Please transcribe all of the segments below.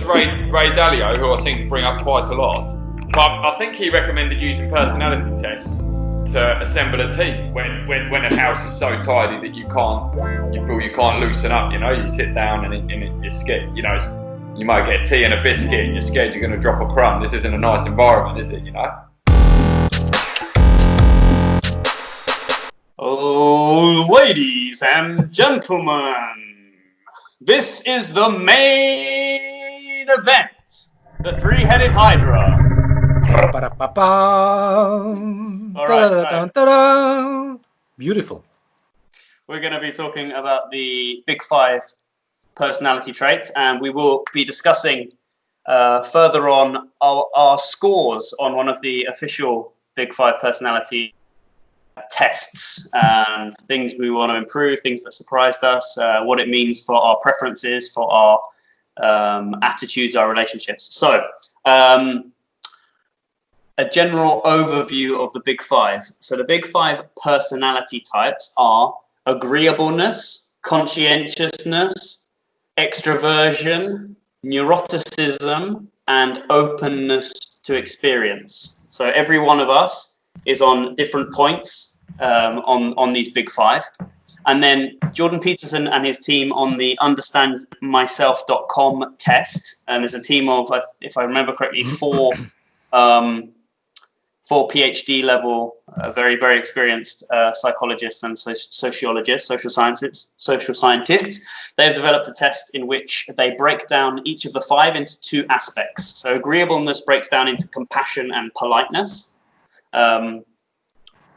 Ray Dalio, who I seem to bring up quite a lot, but I think he recommended using personality tests to assemble a team when a house is so tidy that you feel you can't loosen up. You know, you sit down and you're scared. You know, you might get tea and a biscuit, and you're scared you're going to drop a crumb. This isn't a nice environment, is it? You know. Oh, ladies and gentlemen, this is the main event, the Three-Headed Hydra. All right, so beautiful. We're going to be talking about the Big Five personality traits, and we will be discussing further on our scores on one of the official Big Five personality tests and things we want to improve, things that surprised us, what it means for our preferences, for our attitudes, our relationships. So, a general overview of the Big Five. So the Big Five personality types are agreeableness, conscientiousness, extraversion, neuroticism, and openness to experience. So every one of us is on different points on these Big Five. And then Jordan Peterson and his team on the understandmyself.com test. And there's a team of, if I remember correctly, four PhD level, very, very experienced psychologists and sociologists, social scientists. They've developed a test in which they break down each of the five into two aspects. So agreeableness breaks down into compassion and politeness.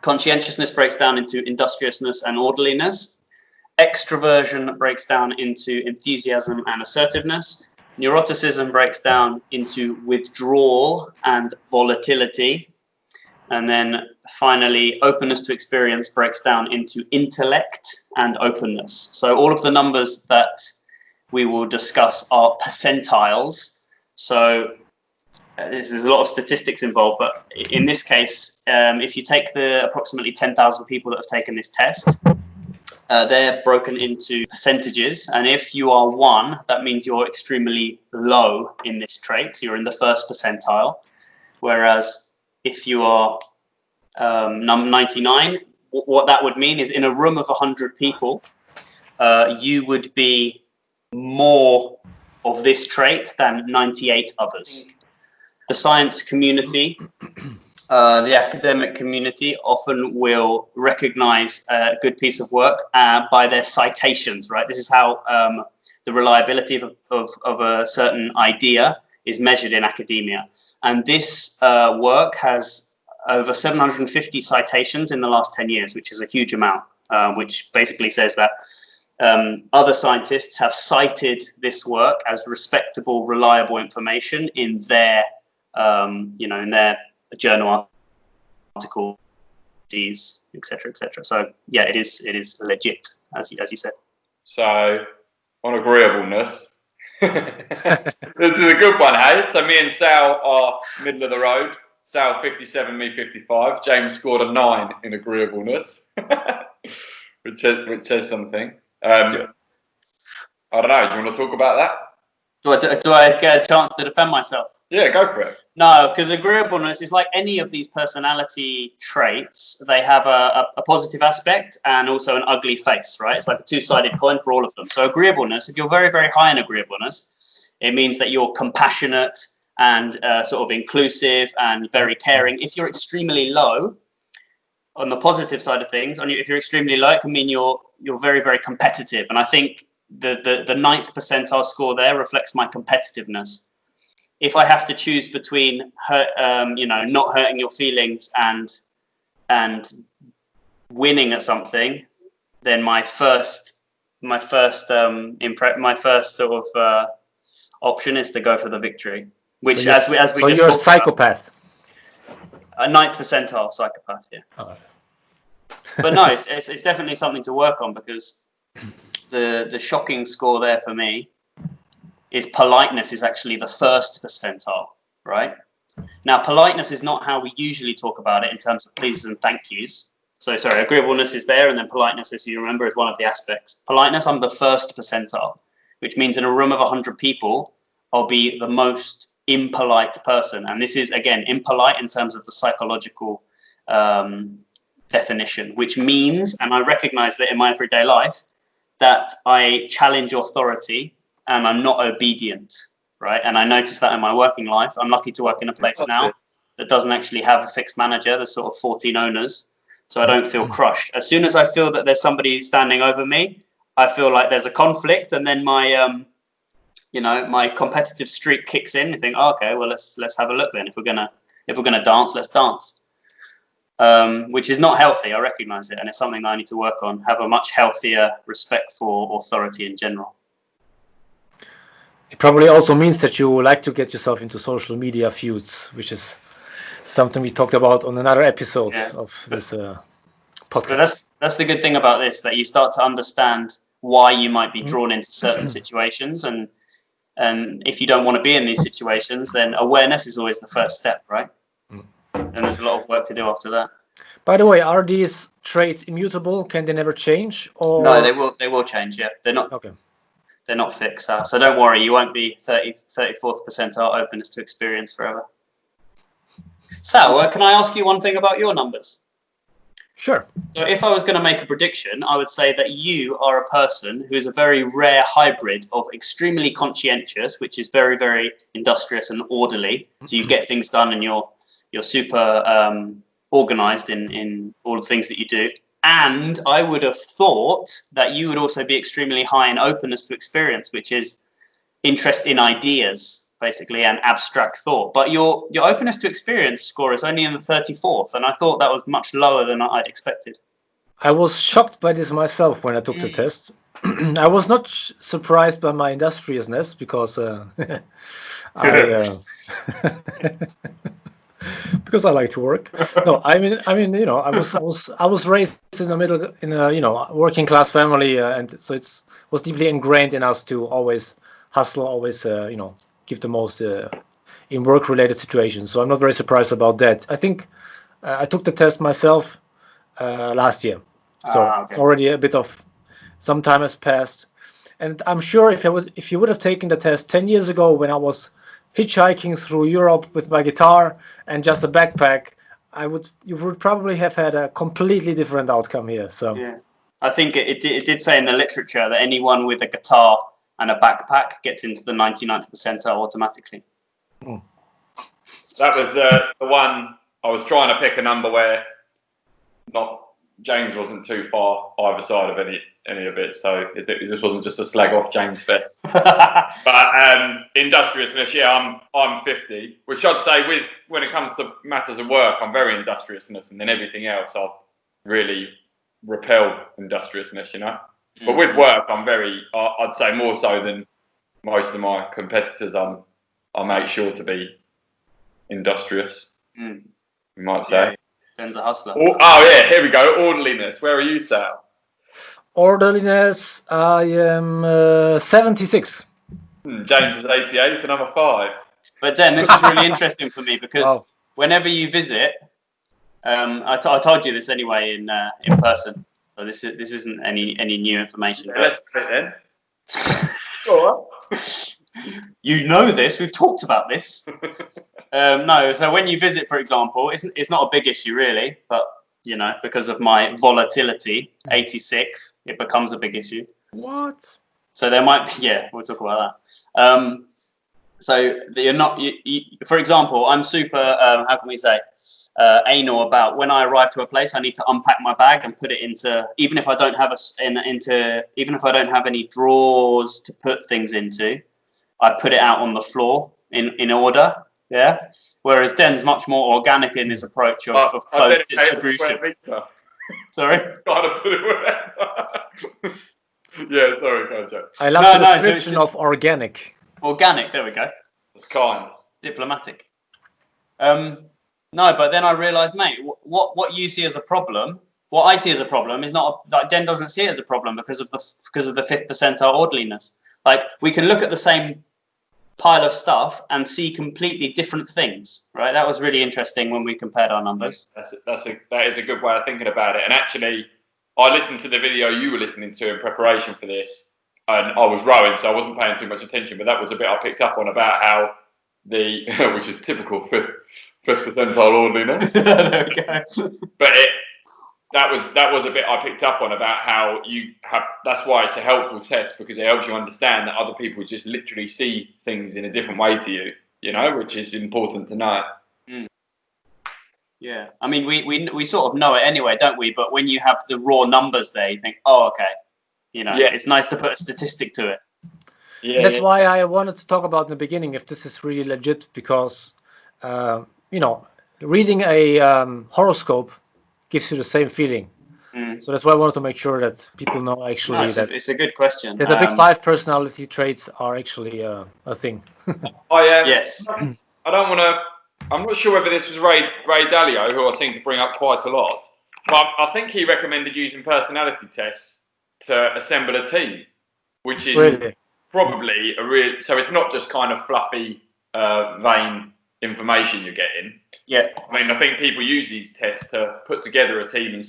Conscientiousness breaks down into industriousness and orderliness. Extraversion breaks down into enthusiasm and assertiveness. Neuroticism breaks down into withdrawal and volatility. And then finally, openness to experience breaks down into intellect and openness. So all of the numbers that we will discuss are percentiles. So there's a lot of statistics involved, but in this case, if you take the approximately 10,000 people that have taken this test, they're broken into percentages. And if you are 1, that means you're extremely low in this trait. So you're in the first percentile. Whereas if you are 99, what that would mean is in a room of 100 people, you would be more of this trait than 98 others. The science community, the academic community often will recognize a good piece of work by their citations, right? This is how the reliability of a certain idea is measured in academia. And this work has over 750 citations in the last 10 years, which is a huge amount, which basically says that other scientists have cited this work as respectable, reliable information in their in their journal articles, etc., etc. So yeah, it is legit, as you said. So on agreeableness, this is a good one, hey? So me and Sal are middle of the road. Sal 57, me 55. James scored a 9 in agreeableness, which says something. I don't know. Do you want to talk about that? Do I get a chance to defend myself? Yeah, go for it. No, because agreeableness is like any of these personality traits. They have a positive aspect and also an ugly face, right? It's like a two-sided coin for all of them. So agreeableness, if you're very, very high in agreeableness, it means that you're compassionate and sort of inclusive and very caring. If you're extremely low, on the positive side of things, if you're extremely low, it can mean you're very, very competitive. And I think the 9th percentile score there reflects my competitiveness. If I have to choose between not hurting your feelings and winning at something, then my first sort of option is to go for the victory. Which, so as we just you're a psychopath. A 9th percentile psychopath, yeah. Oh. But no, it's definitely something to work on, because the shocking score there for me is politeness is actually the 1st percentile, right? Now, politeness is not how we usually talk about it in terms of pleases and thank yous. So, sorry, agreeableness is there, and then politeness, as you remember, is one of the aspects. Politeness, I'm the 1st percentile, which means in a room of 100 people, I'll be the most impolite person. And this is, again, impolite in terms of the psychological definition, which means, and I recognize that in my everyday life, that I challenge authority and I'm not obedient, right? And I notice that in my working life. I'm lucky to work in a place now that doesn't actually have a fixed manager. There's sort of 14 owners. So I don't feel crushed. As soon as I feel that there's somebody standing over me, I feel like there's a conflict, and then my my competitive streak kicks in. You think, oh, okay, well let's have a look then. If we're gonna dance, let's dance. Which is not healthy. I recognize it, and it's something that I need to work on. Have a much healthier respect for authority in general. It probably also means that you like to get yourself into social media feuds, which is something we talked about on another episode of this podcast. But that's the good thing about this, that you start to understand why you might be drawn into certain situations, and if you don't want to be in these situations, then awareness is always the first step, right? And there's a lot of work to do after that. By the way, are these traits immutable? Can they never change? Or no, they will change. Yeah, they're not. Okay. They're not fixed. So don't worry, you won't be 34th percentile openness to experience forever. Sal, can I ask you one thing about your numbers? Sure. So if I was going to make a prediction, I would say that you are a person who is a very rare hybrid of extremely conscientious, which is very, very industrious and orderly. So you get things done and you're super organized in all the things that you do. And I would have thought that you would also be extremely high in openness to experience, which is interest in ideas, basically, and abstract thought. But your openness to experience score is only in the 34th, and I thought that was much lower than I'd expected. I was shocked by this myself when I took the test. I was not surprised by my industriousness because because I like to work. No, I mean, I was raised in a working class family, and so it was deeply ingrained in us to always hustle, always give the most in work related situations. So I'm not very surprised about that. I think I took the test myself last year, so It's already a bit of some time has passed, and I'm sure if you would have taken the test 10 years ago when I was hitchhiking through Europe with my guitar and just a backpack, you would probably have had a completely different outcome here. So yeah, I think it did say in the literature that anyone with a guitar and a backpack gets into the 99th percentile automatically. That was the one I was trying to pick a number where James wasn't too far either side of any of it, so this wasn't just a slag off James fit. But industriousness, yeah, I'm 50, which I'd say when it comes to matters of work, I'm very industriousness, and then everything else I really repel industriousness, But with work, I'm I'd say more so than most of my competitors. I make sure to be industrious. You might say. Yeah. Ben's a hustler. Oh yeah, here we go. Orderliness. Where are you, Sal? Orderliness, I am 76. James is 88, so number 5. But then this is really interesting for me because whenever you visit, I told you this anyway in person. So this isn't any new information. Yeah, let's do it then. All right. You know this. We've talked about this. No, so when you visit, for example, it's not a big issue really, but because of my volatility, 86, it becomes a big issue. What? So there might be, we'll talk about that. So you're not, for example, I'm super, how can we say, anal about when I arrive to a place, I need to unpack my bag and put it into, even if I don't have any drawers to put things into, I put it out on the floor in order. Yeah. Whereas Den's much more organic in his approach of close distribution. Sorry? Gotta put it wherever. Yeah, sorry, go on, Joe. I love the description of organic. Organic, there we go. It's kind. Diplomatic. No, but then I realised, mate, what you see as a problem, what I see as a problem is not like Den doesn't see it as a problem because of the 5th percentile orderliness. Like we can look at the same pile of stuff and see completely different things, right? That was really interesting when we compared our numbers. That is a good way of thinking about it. And actually, I listened to the video you were listening to in preparation for this, and I was rowing, so I wasn't paying too much attention. But that was a bit I picked up on about how which is typical fifth percentile orderliness. Okay. But that was a bit I picked up on about how you have. That's why it's a helpful test, because it helps you understand that other people just literally see things in a different way to you. Which is important to know. Yeah, I mean, we sort of know it anyway, don't we? But when you have the raw numbers there, you think, oh, okay, it's nice to put a statistic to it. Yeah, that's why I wanted to talk about in the beginning if this is really legit, because reading a horoscope gives you the same feeling. So that's why I wanted to make sure that people know actually that it's a good question. That the big 5 personality traits are actually a thing. Yes. I don't want to. I'm not sure whether this was Ray Dalio, who I seem to bring up quite a lot, but I think he recommended using personality tests to assemble a team, which is probably a real. So it's not just kind of fluffy, vain information you're getting. Yeah. I mean, I think people use these tests to put together a team and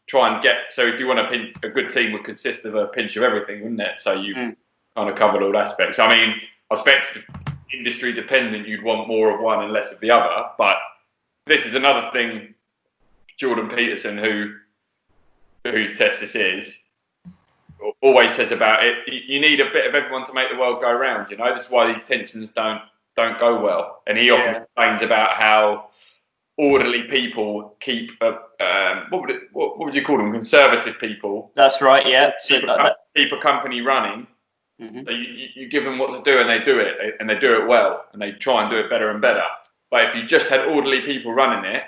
try and get. So if you want a good team would consist of a pinch of everything, wouldn't it? So you kind of covered all aspects. I mean, I expect industry dependent, you'd want more of one and less of the other. But this is another thing Jordan Peterson, whose test this is, always says about it. You need a bit of everyone to make the world go round. This is why these tensions don't go well. And he often explains about how orderly people keep what would you call them? Conservative people. That's right. Yeah. Keep a company running. So you give them what to do and they do it, and they do it well, and they try and do it better and better. But if you just had orderly people running it,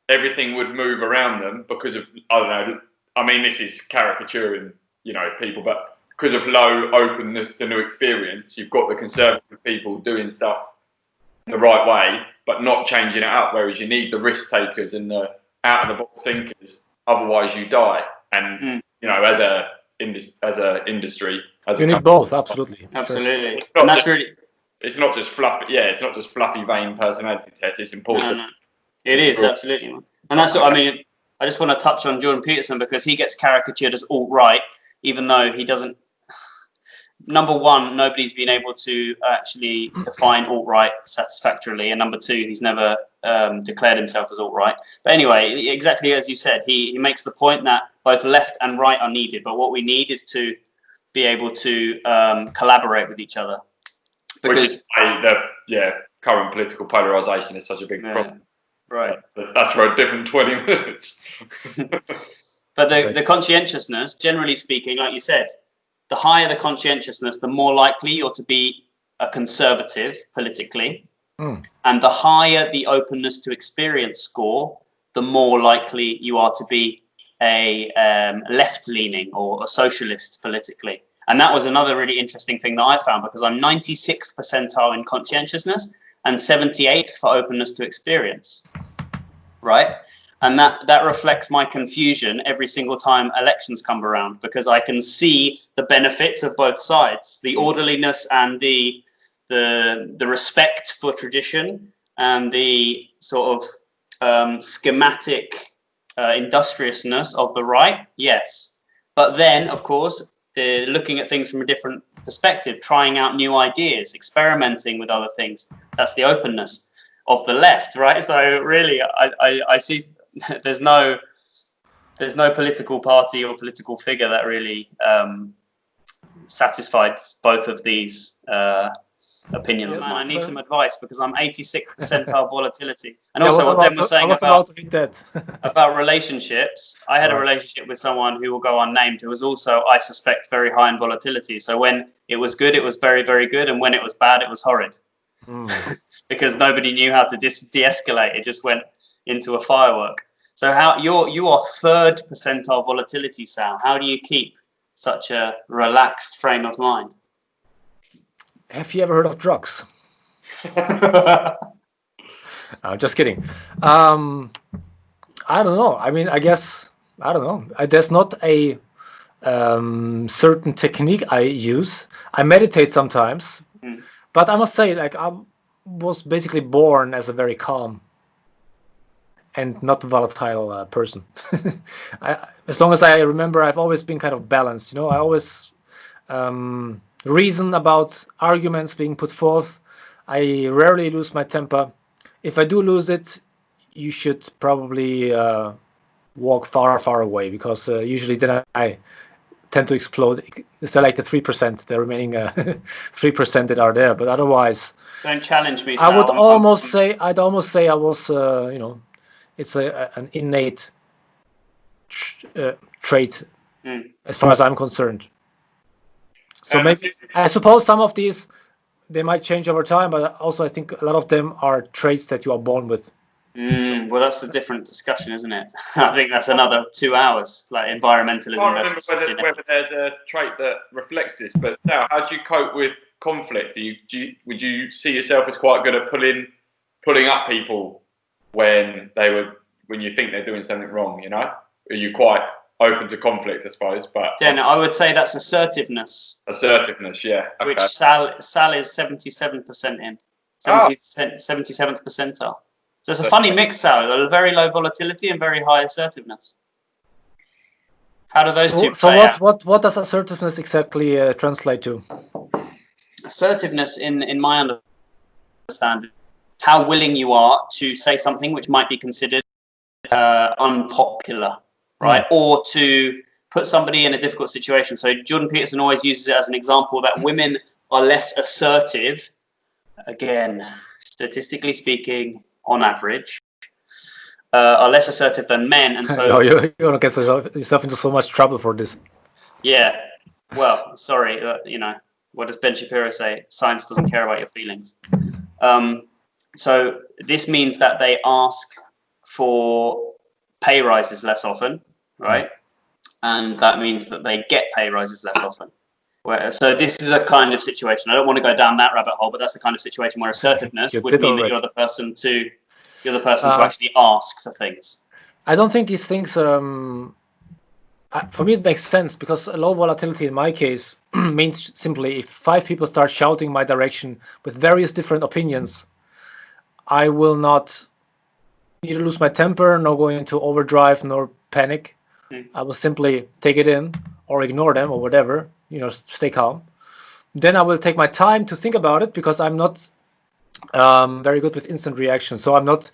everything would move around them because of, I don't know, I mean, this is caricaturing, people, but because of low openness to new experience, you've got the conservative people doing stuff the right way, but not changing it up, whereas you need the risk takers and the out-of-the-box thinkers, otherwise you die. And, as a industry, you need both, absolutely. Absolutely. Sure. It's not just fluffy. Yeah, it's not just fluffy, vain personality test. It's important. No. It is, absolutely. And that's what I mean. I just want to touch on Jordan Peterson because he gets caricatured as alt-right, even though he doesn't. Number one, nobody's been able to actually define alt-right satisfactorily, and number two, he's never declared himself as alt-right. But anyway, exactly as you said, he makes the point that both left and right are needed, but what we need is to be able to collaborate with each other. Because the current political polarization is such a big problem. Right. That's for a different 20 minutes. But the conscientiousness, generally speaking, like you said, the higher the conscientiousness, the more likely you're to be a conservative politically. And the higher the openness to experience score, the more likely you are to be a left-leaning or a socialist politically. And that was another really interesting thing that I found, because I'm 96th percentile in conscientiousness and 78th for openness to experience, right? And that reflects my confusion every single time elections come around, because I can see the benefits of both sides, the orderliness and the respect for tradition and the sort of schematic industriousness of the right, yes. But then, of course, looking at things from a different perspective, trying out new ideas, experimenting with other things, that's the openness of the left, right? So really, I see there's no political party or political figure that really satisfies both of these opinions of mine. I need some advice because I'm 86th percentile volatility. And also what Dan was saying about relationships, I had a relationship with someone who will go unnamed, who was also, I suspect, very high in volatility. So when it was good, it was very, very good. And when it was bad, it was horrid. Because nobody knew how to de-escalate. It just went into a firework. So you are 3rd percentile volatility, Sal. How do you keep such a relaxed frame of mind? Have you ever heard of drugs? I'm just kidding. I don't know. I mean, I guess, I don't know. There's not a certain technique I use. I meditate sometimes, but I must say, like, I was basically born as a very calm and not volatile person. As long as I remember, I've always been kind of balanced. I always reason about arguments being put forth. I rarely lose my temper. If I do lose it, you should probably walk far away, because usually then I tend to explode. It's like the 3%, the remaining 3% that are there. But otherwise, don't challenge me, Sal. I'd almost say I was, it's an innate trait as far as I'm concerned. So maybe, I suppose some of these, they might change over time, but also I think a lot of them are traits that you are born with. Well, that's a different discussion, isn't it? I think that's another 2 hours, like environmentalism. I can't remember whether there's a trait that reflects this, but now, how do you cope with conflict? Would you see yourself as quite good at pulling up people when you think they're doing something wrong? You know, are you quite open to conflict, I suppose? But then I would say that's assertiveness. Assertiveness, yeah. Okay. Which Sal is 77% in, 77th percentile. So it's a funny mix, Sal. A very low volatility and very high assertiveness. How do those two play out? What does assertiveness exactly translate to? Assertiveness, in my understanding, how willing you are to say something which might be considered unpopular, right? Or to put somebody in a difficult situation. So Jordan Peterson always uses it as an example that women are less assertive, again, statistically speaking, on average, are less assertive than men, and so you're gonna get yourself into so much trouble for this. Yeah, well, sorry, what does Ben Shapiro say? Science doesn't care about your feelings. So this means that they ask for pay rises less often, right? And that means that they get pay rises less often. So this is a kind of situation. I don't want to go down that rabbit hole, but that's the kind of situation where assertiveness would mean that you're the person to actually ask for things. I don't think these things. For me, it makes sense, because low volatility in my case means simply if 5 people start shouting in my direction with various different opinions, I will not either lose my temper, nor go into overdrive, nor panic. I will simply take it in or ignore them or whatever. Stay calm. Then I will take my time to think about it, because I'm not very good with instant reaction. So I'm not.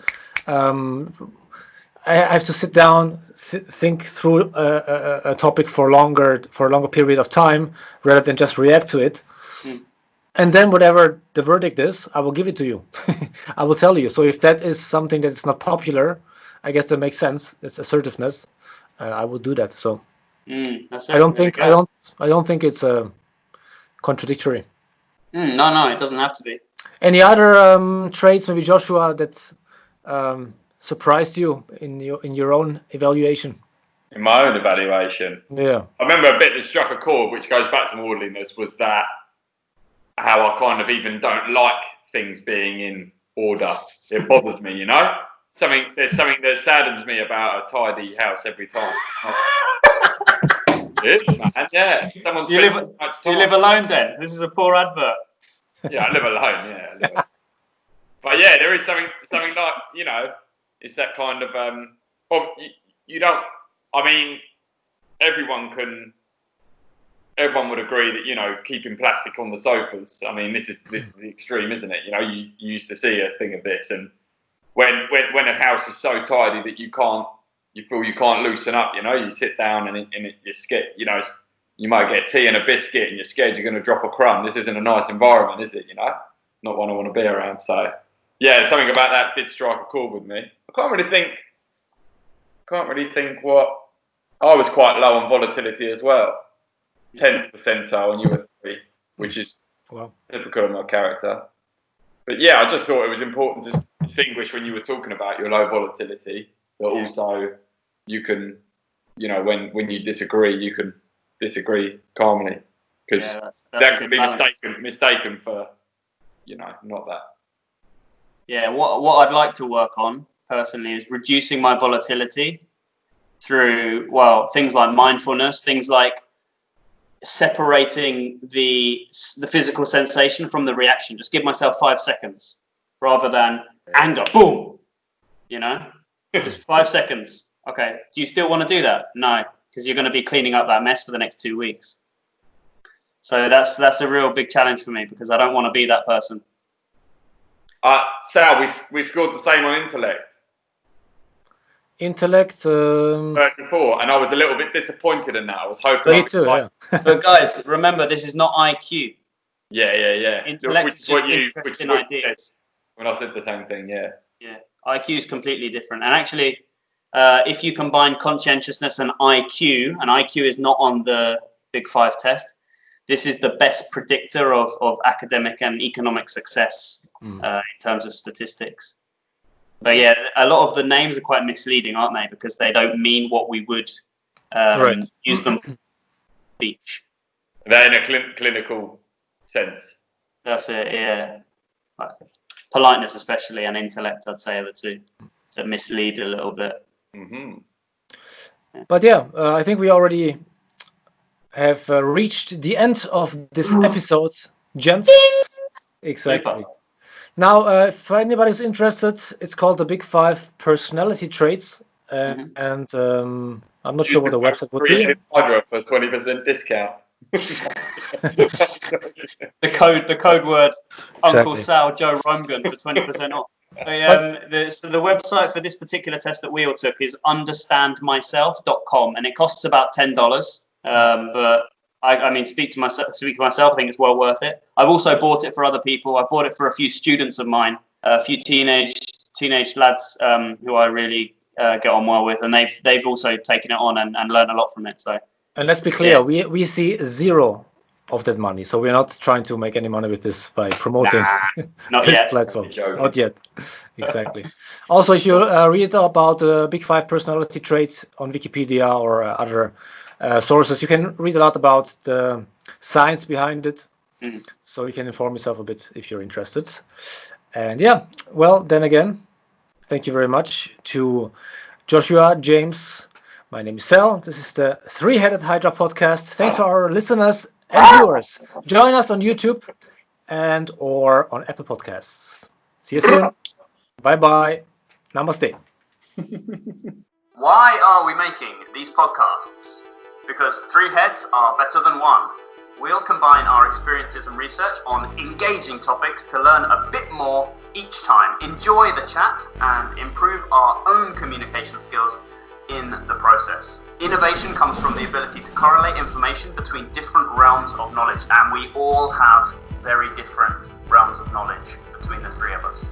I have to sit down, think through a topic for a longer period of time, rather than just react to it. And then whatever the verdict is, I will give it to you. I will tell you. So if that is something that is not popular, I guess that makes sense. It's assertiveness. I would do that. So. I don't think it's contradictory. No, it doesn't have to be. Any other traits, maybe Joshua, that surprised you in your own evaluation? In my own evaluation, yeah. I remember a bit that struck a chord, which goes back to orderliness, was that how I kind of even don't like things being in order. It bothers me, There's something that saddens me about a tidy house every time. Man, yeah. Do you live alone then? This is a poor advert. Yeah, I live alone. Yeah. But yeah, there is something like, it's that kind of you don't. I mean, everyone would agree that keeping plastic on the sofas. I mean, this is the extreme, isn't it? You used to see a thing of this, and when a house is so tidy that you feel you can't loosen up, you sit down and you're scared, you might get tea and a biscuit and you're scared you're going to drop a crumb. This isn't a nice environment, is it? Not one I want to be around. So yeah, something about that did strike a chord with me. I can't really think what. I was quite low on volatility as well. 10th percentile and you were 3, which is typical of my character. But yeah, I just thought it was important to distinguish when you were talking about your low volatility, but also you can, when you disagree, you can disagree calmly, because that can be mistaken for, not that. Yeah, what I'd like to work on personally is reducing my volatility through, things like mindfulness, things like separating the physical sensation from the reaction. Just give myself 5 seconds rather than anger, boom, just 5 seconds. Okay, do you still want to do that? No, because you're going to be cleaning up that mess for the next 2 weeks. So that's a real big challenge for me because I don't want to be that person. Sal, we scored the same on intellect. Intellect. 34, and I was a little bit disappointed in that. I was hoping. Me too. Yeah. But guys, remember, this is not IQ. Yeah. Intellect is just interesting ideas. When I said the same thing, yeah. Yeah, IQ is completely different. And actually, if you combine conscientiousness and IQ is not on the Big Five test, this is the best predictor of academic and economic success in terms of statistics. But yeah, a lot of the names are quite misleading, aren't they? Because they don't mean what we would use them for speech. They're in a clinical sense. That's it, yeah. Like, politeness especially and intellect, I'd say, are the two that mislead a little bit. Mm-hmm. But yeah, I think we already have reached the end of this episode, gents. Exactly. Super. Now, if anybody's interested, it's called the Big Five Personality Traits, and I'm not sure what the website would be. Three-Headed Hydra for 20% discount. The code word Uncle Exactly. Sal Joe Rogan for 20% off. So the website for this particular test that we all took is understandmyself.com, and it costs about $10. But I mean, speak for myself. I think it's well worth it. I've also bought it for other people. I bought it for a few students of mine, a few teenage lads who I really get on well with, and they've also taken it on and learned a lot from it. So. And let's be clear, we see zero of that money, so we're not trying to make any money with this by promoting Not this yet. platform. Not yet. Exactly. Also, if you read about the Big Five Personality Traits on Wikipedia or other sources, you can read a lot about the science behind it, so you can inform yourself a bit if you're interested. And yeah, well, then again, thank you very much to Joshua, James. My name is Sal. This is the Three-Headed Hydra Podcast. Thanks to our listeners and viewers. Join us on YouTube and or on Apple Podcasts. See you soon. Bye-bye. Namaste. Why are we making these podcasts? Because three heads are better than one. We'll combine our experiences and research on engaging topics to learn a bit more each time, enjoy the chat, and improve our own communication skills in the process. Innovation comes from the ability to correlate information between different realms of knowledge, and we all have very different realms of knowledge between the three of us.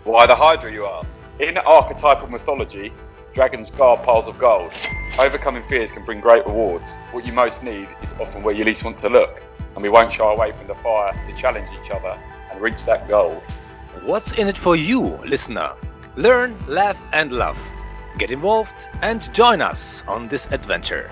Why the Hydra, you ask? In archetypal mythology, dragons guard piles of gold. Overcoming fears can bring great rewards. What you most need is often where you least want to look, and we won't shy away from the fire to challenge each other and reach that goal. What's in it for you, listener? Learn, laugh and love. Get involved and join us on this adventure.